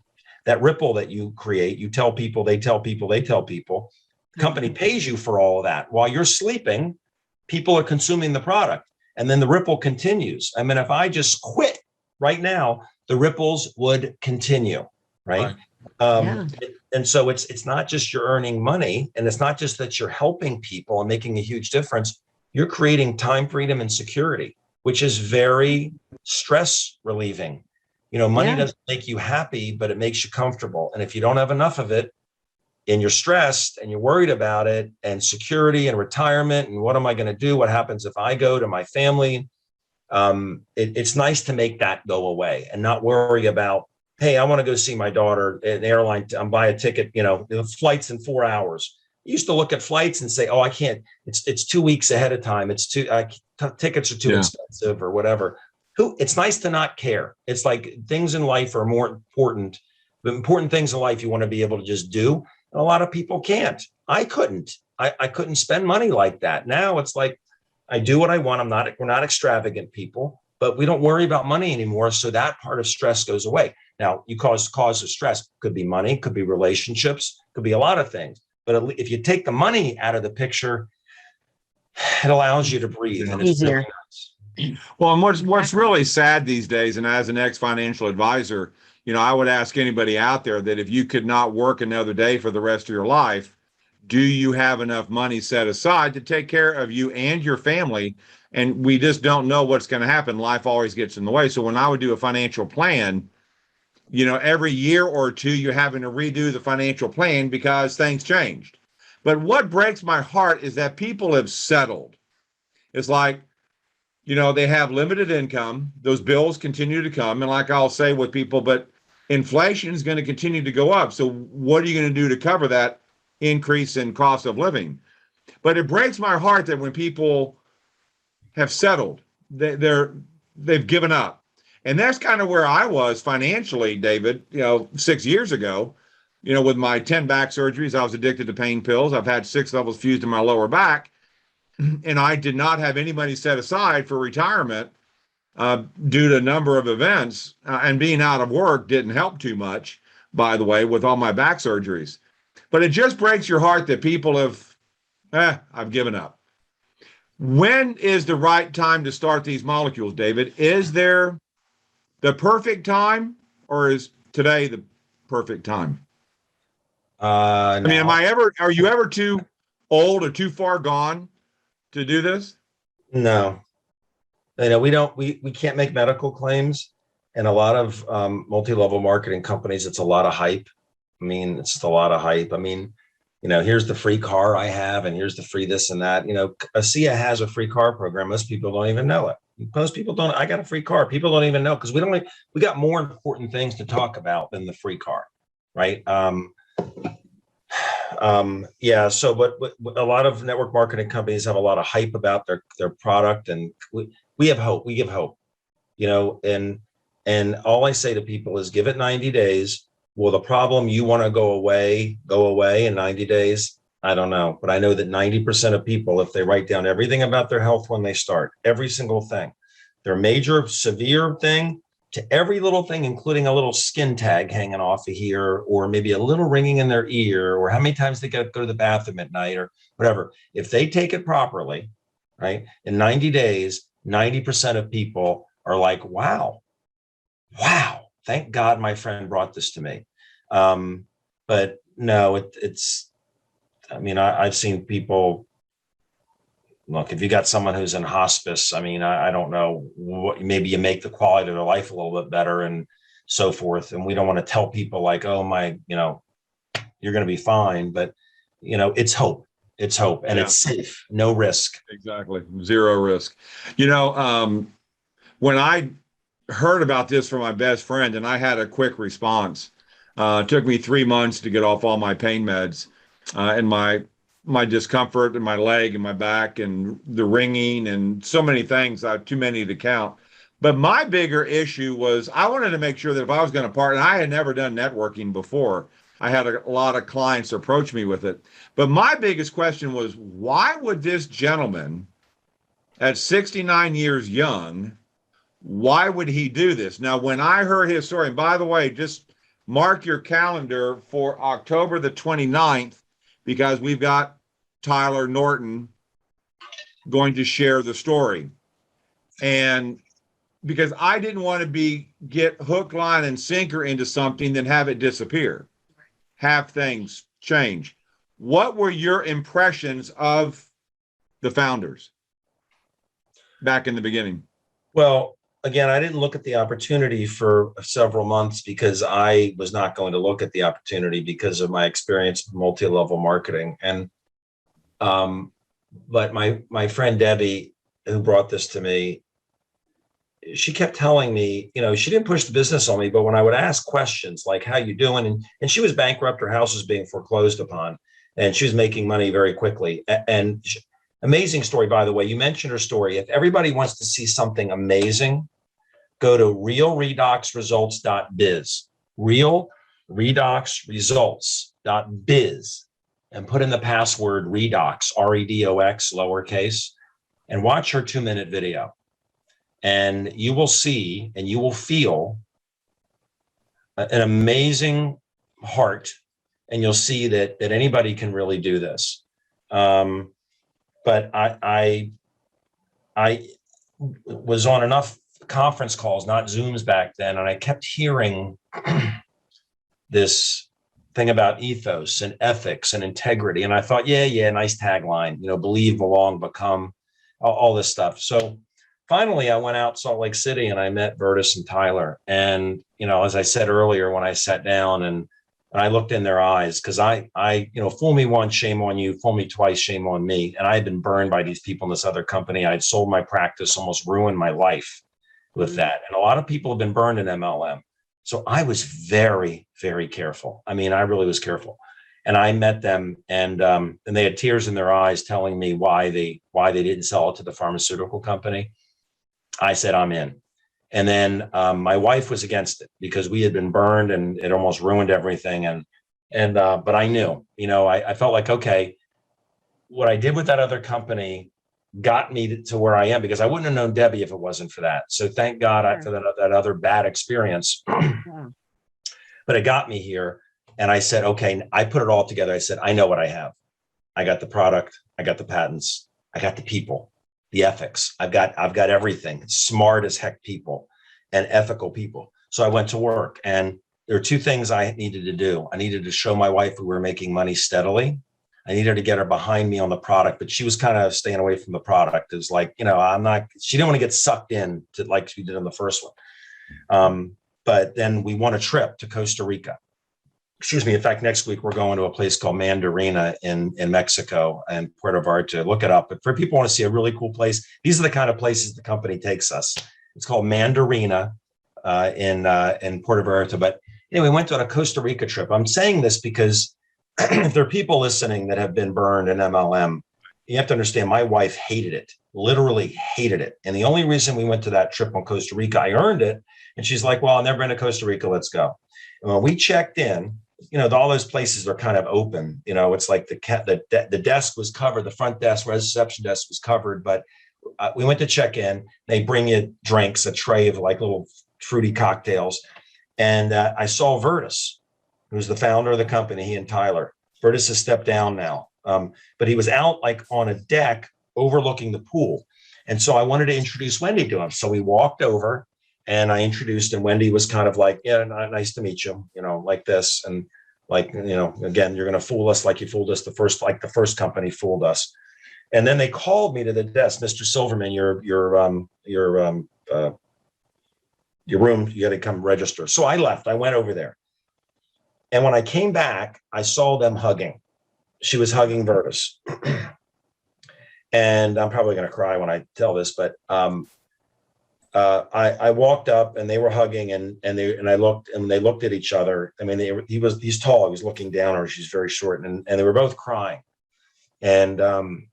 that ripple that you create, you tell people, they tell people, they tell people. The company pays you for all of that. While you're sleeping, people are consuming the product. And then the ripple continues. I mean, if I just quit right now, the ripples would continue, right? And so it's not just you're earning money, and it's not just that you're helping people and making a huge difference. You're creating time freedom and security, which is very stress relieving. Money doesn't make you happy, but it makes you comfortable. And if you don't have enough of it and you're stressed and you're worried about it, and security and retirement and what am I going to do? What happens if I go to my family? It's nice to make that go away and not worry about, hey, I want to go see my daughter at an airline. I'm buy a ticket, the flight's in 4 hours. I used to look at flights and say, oh, I can't, it's 2 weeks ahead of time. Tickets are too expensive or whatever. It's nice to not care. It's like things in life are more important. The important things in life you want to be able to just do. And a lot of people can't. I couldn't. I couldn't spend money like that. Now it's like, I do what I want. We're not extravagant people, but we don't worry about money anymore. So that part of stress goes away. Now, cause of stress could be money, could be relationships, could be a lot of things. But if you take the money out of the picture, it allows you to breathe. And it's easier. Well, and what's really sad these days, and as an ex-financial advisor, I would ask anybody out there that if you could not work another day for the rest of your life, do you have enough money set aside to take care of you and your family? And we just don't know what's going to happen. Life always gets in the way. So when I would do a financial plan, every year or two, you're having to redo the financial plan because things changed. But what breaks my heart is that people have settled. It's like, they have limited income. Those bills continue to come. And like I'll say with people, but inflation is going to continue to go up. So what are you going to do to cover that increase in cost of living? But it breaks my heart that when people have settled, they've given up. And that's kind of where I was financially, David, 6 years ago, with my 10 back surgeries. I was addicted to pain pills. I've had 6 levels fused in my lower back. And I did not have any money set aside for retirement due to a number of events. And being out of work didn't help too much, by the way, with all my back surgeries. But it just breaks your heart that people I've given up. When is the right time to start these molecules, David? Is there the perfect time, or is today the perfect time? No. I mean, are you ever too old or too far gone to do this? No. We can't make medical claims, and a lot of multi-level marketing companies, it's a lot of hype. I mean, it's just a lot of hype. I mean, here's the free car I have, and here's the free this and that. Asea has a free car program. Most people don't even know it. Most people don't. I got a free car. People don't even know because we got more important things to talk about than the free car, right? So, but a lot of network marketing companies have a lot of hype about their product, and we have hope. We give hope, and all I say to people is give it 90 days. Will the problem you want to go away in 90 days? I don't know. But I know that 90% of people, if they write down everything about their health when they start, every single thing, their major, severe thing to every little thing, including a little skin tag hanging off of here, or maybe a little ringing in their ear, or how many times they got to go to the bathroom at night or whatever. If they take it properly, right, in 90 days, 90% of people are like, wow, thank God my friend brought this to me. But no, it's, I mean, I've seen people, look, if you got someone who's in hospice, I mean, I don't know what, maybe you make the quality of their life a little bit better and so forth. And we don't want to tell people like, oh my, you're going to be fine, but it's hope. It's hope, and it's safe, no risk. Exactly. Zero risk. When I heard about this from my best friend, and I had a quick response, it took me 3 months to get off all my pain meds, and my discomfort in my leg and my back and the ringing and so many things, too many to count. But my bigger issue was I wanted to make sure that if I was going to partner, I had never done networking before. I had a lot of clients approach me with it. But my biggest question was, why would this gentleman at 69 years young, why would he do this? Now, when I heard his story, and by the way, just mark your calendar for October the 29th, because we've got Tyler Norton going to share the story. And because I didn't want to get hook, line, and sinker into something, then have it disappear, have things change. What were your impressions of the founders back in the beginning? Well, again, I didn't look at the opportunity for several months because I was not going to look at the opportunity because of my experience with multi-level marketing. And, but my friend Debbie, who brought this to me, she kept telling me, she didn't push the business on me, but when I would ask questions like, how you doing? And she was bankrupt, her house was being foreclosed upon, and she was making money very quickly. And amazing story, by the way. You mentioned her story. If everybody wants to see something amazing, go to realredoxresults.biz, realredoxresults.biz, and put in the password Redox, REDOX, lowercase, and watch her 2-minute video. And you will see and you will feel an amazing heart, and you'll see that anybody can really do this. But I was on enough conference calls, not Zooms back then, and I kept hearing this thing about ethos and ethics and integrity. And I thought, yeah, nice tagline, believe, belong, become, all this stuff. So finally, I went out Salt Lake City and I met Vertus and Tyler. And, as I said earlier, when I sat down and I looked in their eyes, because I fool me once, shame on you, fool me twice, shame on me. And I had been burned by these people in this other company. I'd sold my practice, almost ruined my life with that. And a lot of people have been burned in MLM. So I was very, very careful. I mean, I really was careful. And I met them, and they had tears in their eyes telling me why they didn't sell it to the pharmaceutical company. I said, I'm in. And then my wife was against it because we had been burned and it almost ruined everything. But I knew, I felt like, okay, what I did with that other company got me to where I am, because I wouldn't have known Debbie if it wasn't for that. So thank God for that other bad experience. But it got me here. And I said, okay, I put it all together. I said, I know what I have. I got the product. I got the patents. I got the people, the ethics. I've got everything. Smart as heck people and ethical people. So I went to work, and there are two things I needed to do. I needed to show my wife we were making money steadily. I needed to get her behind me on the product, but she was kind of staying away from the product. It was like, she didn't want to get sucked in to like she did in the first one. But then we won a trip to Costa Rica. Excuse me. In fact, next week we're going to a place called Mandarina in Mexico and Puerto Vallarta. Look it up. But for people who want to see a really cool place, these are the kind of places the company takes us. It's called Mandarina in Puerto Vallarta. But anyway, we went on a Costa Rica trip. I'm saying this because if there are people listening that have been burned in MLM, you have to understand my wife hated it, literally hated it. And the only reason we went to that trip on Costa Rica, I earned it. And she's like, well, I've never been to Costa Rica. Let's go. And when we checked in, all those places are kind of open. It's like the desk was covered. The front desk, reception desk was covered. But we went to check in. They bring you drinks, a tray of like little fruity cocktails. And I saw Vertus, who's the founder of the company, he and Tyler. Vertus has stepped down now. But he was out like on a deck overlooking the pool. And so I wanted to introduce Wendy to him. So we walked over and I introduced, and Wendy was kind of like, yeah, nice to meet you, like this. And Like, again, you're going to fool us like you fooled us the first company fooled us. And then they called me to the desk, Mr. Silverman, your room, you got to come register. So I left. I went over there. And when I came back, I saw them hugging. She was hugging Virtus. And I'm probably going to cry when I tell this, but I walked up and they were hugging, and I looked, and they looked at each other. I mean, he's tall. He was looking down on her. She's very short, and they were both crying. And I'm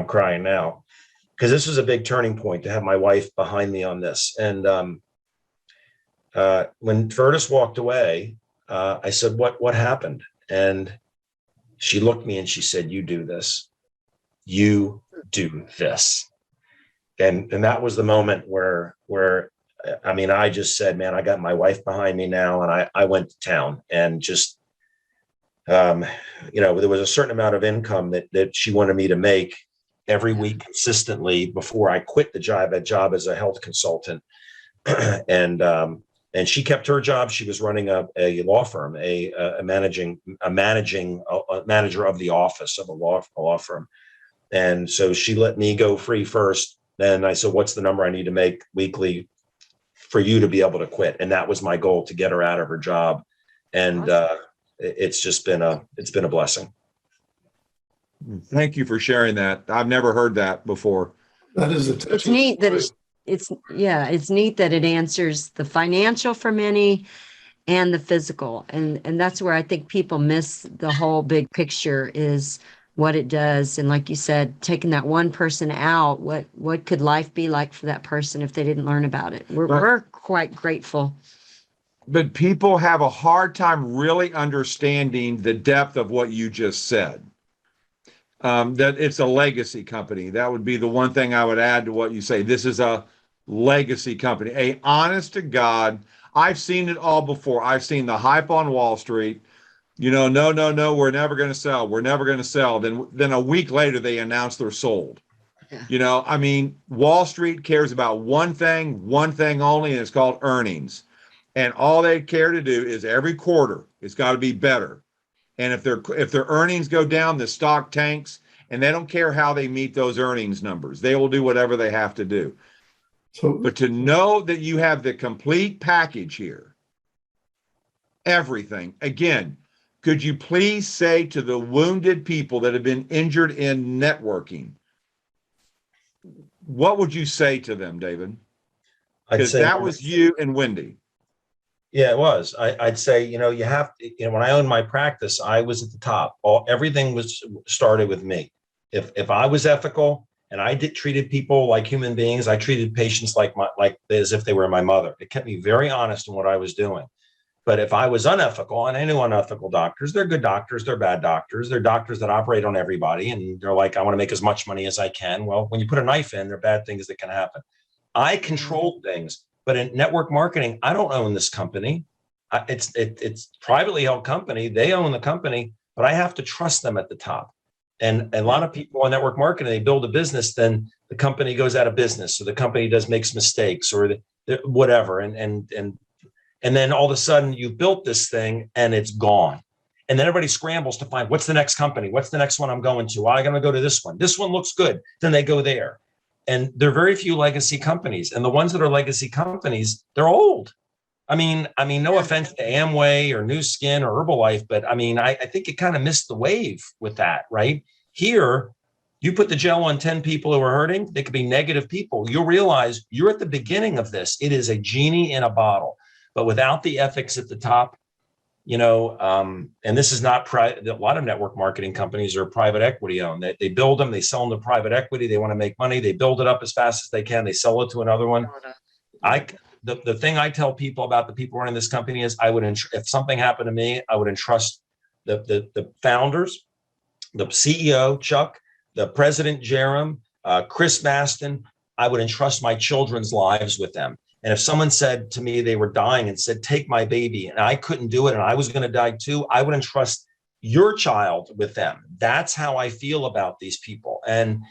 crying now because this was a big turning point to have my wife behind me on this. And when Virtus walked away, I said, "What happened?" And she looked at me and she said, "You do this. You do this." And that was the moment where I mean, I just said, man, I got my wife behind me now, and I went to town, and just there was a certain amount of income that she wanted me to make every week consistently before I quit the job as a health consultant. And she kept her job. She was running a law firm, a manager of the office of a law firm. And so she let me go free first. Then I said, "What's the number I need to make weekly for you to be able to quit?" And that was my goal, to get her out of her job. And it's been a blessing. Thank you for sharing that. I've never heard that before. That is It's neat that it's neat that it answers the financial for many and the physical. And that's where I think people miss the whole big picture, is what it does. And like you said, taking that one person out, what could life be like for that person if they didn't learn about it? We're quite grateful. But people have a hard time really understanding the depth of what you just said. That it's a legacy company. That would be the one thing I would add to what you say. This is a legacy company. Honest to God, I've seen it all before. I've seen the hype on Wall Street. No, we're never going to sell. We're never going to sell. Then a week later, they announce they're sold. Yeah. I mean, Wall Street cares about one thing only, and it's called earnings. And all they care to do is every quarter, it's got to be better. And if their earnings go down, the stock tanks, and they don't care how they meet those earnings numbers. They will do whatever they have to do. But to know that you have the complete package here, everything, again, could you please say to the wounded people that have been injured in networking, what would you say to them, David? Because that was you and Wendy. Yeah, it was. I'd say, you have to, when I owned my practice, I was at the top. Everything was started with me. If I was ethical and I treated people like human beings, I treated patients like as if they were my mother. It kept me very honest in what I was doing. But if I was unethical, and I knew unethical doctors, they're good doctors, they're bad doctors, they're doctors that operate on everybody, and they're like, I want to make as much money as I can. Well, when you put a knife in, there are bad things that can happen. I controlled things, but in network marketing, I don't own this company. It's privately held company. They own the company, but I have to trust them at the top. And a lot of people in network marketing, they build a business, then the company goes out of business, so the company makes mistakes or whatever, and then all of a sudden you built this thing and it's gone. And then everybody scrambles to find, what's the next company? What's the next one I'm going to? Well, I'm going to go to this one. This one looks good. Then they go there. And there are very few legacy companies. And the ones that are legacy companies, they're old. I mean, no offense to Amway or New Skin or Herbalife, but I think it kind of missed the wave with that, right? Here, you put the gel on 10 people who are hurting, they could be negative people. You'll realize you're at the beginning of this. It is a genie in a bottle. But without the ethics at the top, and this is not a lot of network marketing companies are private equity owned. They build them, they sell them to private equity. They want to make money. They build it up as fast as they can. They sell it to another one. The thing I tell people about the people running this company is if something happened to me, I would entrust the founders, the CEO, Chuck, the president, Jerem, Chris Maston. I would entrust my children's lives with them. And if someone said to me they were dying and said, take my baby, and I couldn't do it and I was going to die too, I would entrust your child with them. That's how I feel about these people. And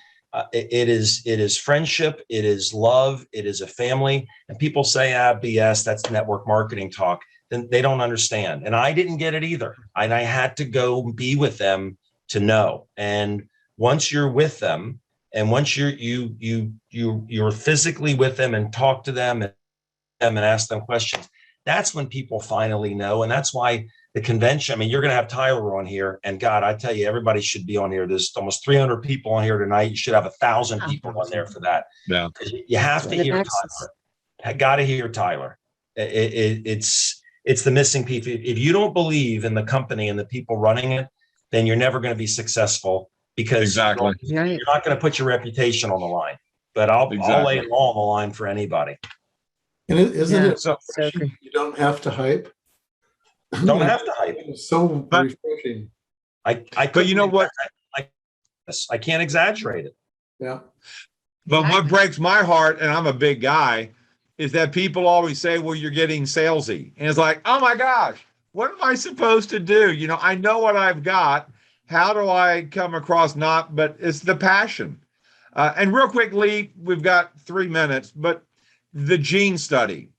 it is friendship. It is love. It is a family. And people say, BS, that's network marketing talk. then they don't understand. And I didn't get it either. And I had to go be with them to know. And once you're with them, and once you're physically with them and talk to them and ask them questions, that's when people finally know. And that's why the convention, I mean, you're going to have Tyler on here, and God, I tell you, everybody should be on here. There's almost 300 people on here tonight. You should have 1,000 people on there for that. Yeah. You have to hear Tyler. Got to hear Tyler. It's the missing piece. If you don't believe in the company and the people running it, then you're never going to be successful, because you're not going to put your reputation on the line. But I'll lay it all on the line for anybody. And isn't it so you don't have to hype? Don't have to hype. It's so refreshing. But you know what? I can't exaggerate it. Yeah. But what breaks my heart, and I'm a big guy, is that people always say, well, you're getting salesy. And it's like, oh my gosh, what am I supposed to do? You know, I know what I've got. How do I come across not, but it's the passion. And real quick, Lee, we've got 3 minutes, but the gene study,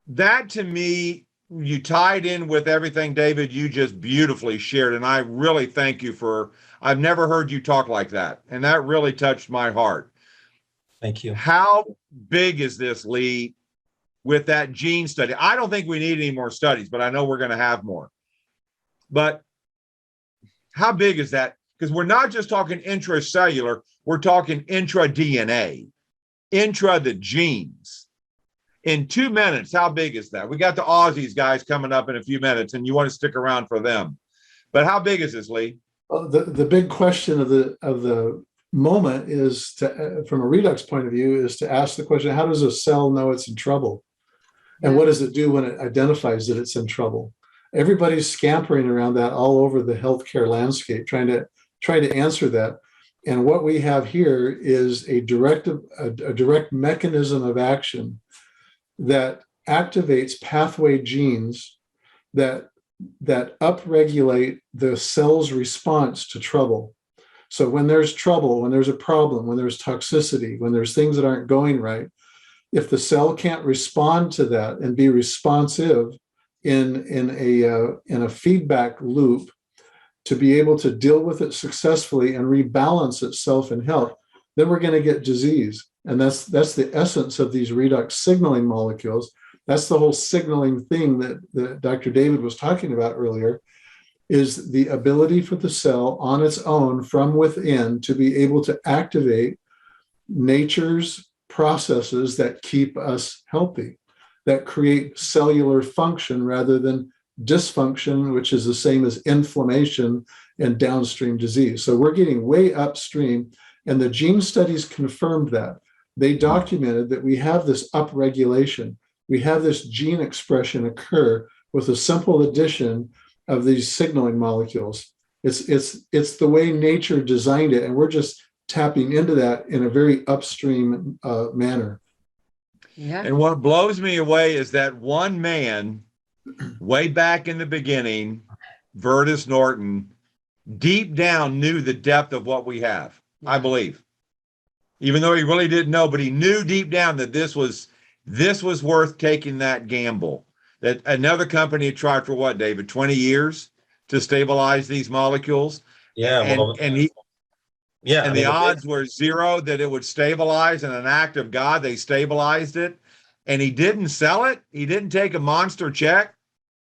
that to me, you tied in with everything, David, you just beautifully shared. And I really thank you I've never heard you talk like that. And that really touched my heart. Thank you. How big is this, Lee, with that gene study? I don't think we need any more studies, but I know we're going to have more. But how big is that? Because we're not just talking intracellular, we're talking intra-DNA, the genes. In 2 minutes, how big is that? We got the Aussies guys coming up in a few minutes, and you want to stick around for them. But how big is this, Lee? Well, the big question of the moment is to, from a redox point of view, is to ask the question: how does a cell know it's in trouble, and what does it do when it identifies that it's in trouble? Everybody's scampering around that all over the healthcare landscape, trying to answer that. And what we have here is a direct mechanism of action that activates pathway genes that upregulate the cell's response to trouble. So when there's trouble, when there's a problem, when there's toxicity, when there's things that aren't going right, if the cell can't respond to that and be responsive in a feedback loop to be able to deal with it successfully and rebalance itself in health, then we're going to get disease. And that's the essence of these redox signaling molecules. That's the whole signaling thing that Dr. David was talking about earlier, is the ability for the cell on its own from within to be able to activate nature's processes that keep us healthy, that create cellular function rather than dysfunction, which is the same as inflammation and downstream disease. So we're getting way upstream, and the gene studies confirmed that. They documented that we have this upregulation. We have this gene expression occur with a simple addition of these signaling molecules. It's the way nature designed it, and we're just tapping into that in a very upstream manner. Yeah. And what blows me away is that one man, way back in the beginning, Vertus Norton, deep down knew the depth of what we have, I believe. Even though he really didn't know, but he knew deep down that this was worth taking that gamble. That another company had tried for what, David, 20 years to stabilize these molecules. Yeah. And the odds were zero that it would stabilize, in an act of God, they stabilized it. And he didn't sell it. He didn't take a monster check.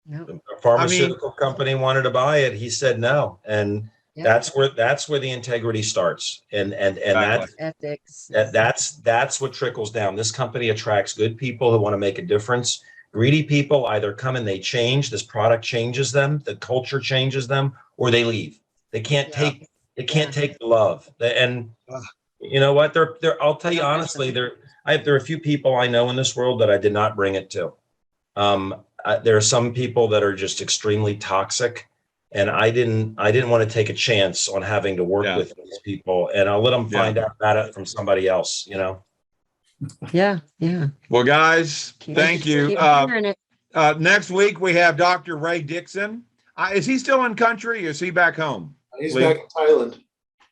The pharmaceutical company wanted to buy it. He said no. And that's where the integrity starts. And that's Ethics. That's what trickles down. This company attracts good people who want to make a difference. Greedy people either come and they change, this product changes them, the culture changes them, or they leave. They can't take the love. And you know what? I'll tell you honestly, there are a few people I know in this world that I did not bring it to. There are some people that are just extremely toxic, and I didn't want to take a chance on having to work with these people, and I'll let them find out about it from somebody else, you know? Yeah. Well, guys, thank you. Next week, we have Dr. Ray Dixon. Is he still in country, or is he back home? He's back in Thailand.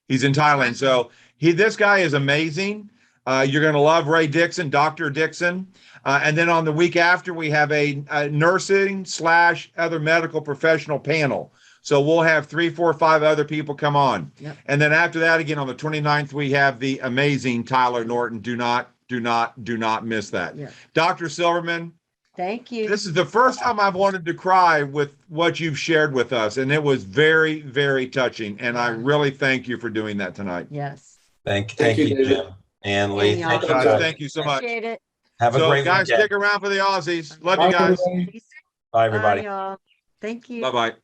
He's in Thailand. So this guy is amazing. You're going to love Ray Dixon, Dr. Dixon. And then on the week after, we have a nursing / other medical professional panel. So we'll have 3, 4, 5 other people come on. Yep. And then after that, again, on the 29th, we have the amazing Tyler Norton. Do not miss that. Yeah. Dr. Silverman, Thank you. this is the first time I've wanted to cry with what you've shared with us. And it was very, very touching. And I really thank you for doing that tonight. Yes. Thank Thank you, you, David. Jim and Lee. y'all. Thank you, Guys, guys. thank you so much. Appreciate it. Have a So, great guys, weekend. stick around for the Aussies. Love Bye, you guys. everybody. Bye, everybody. Bye, y'all. Thank you. Bye-bye.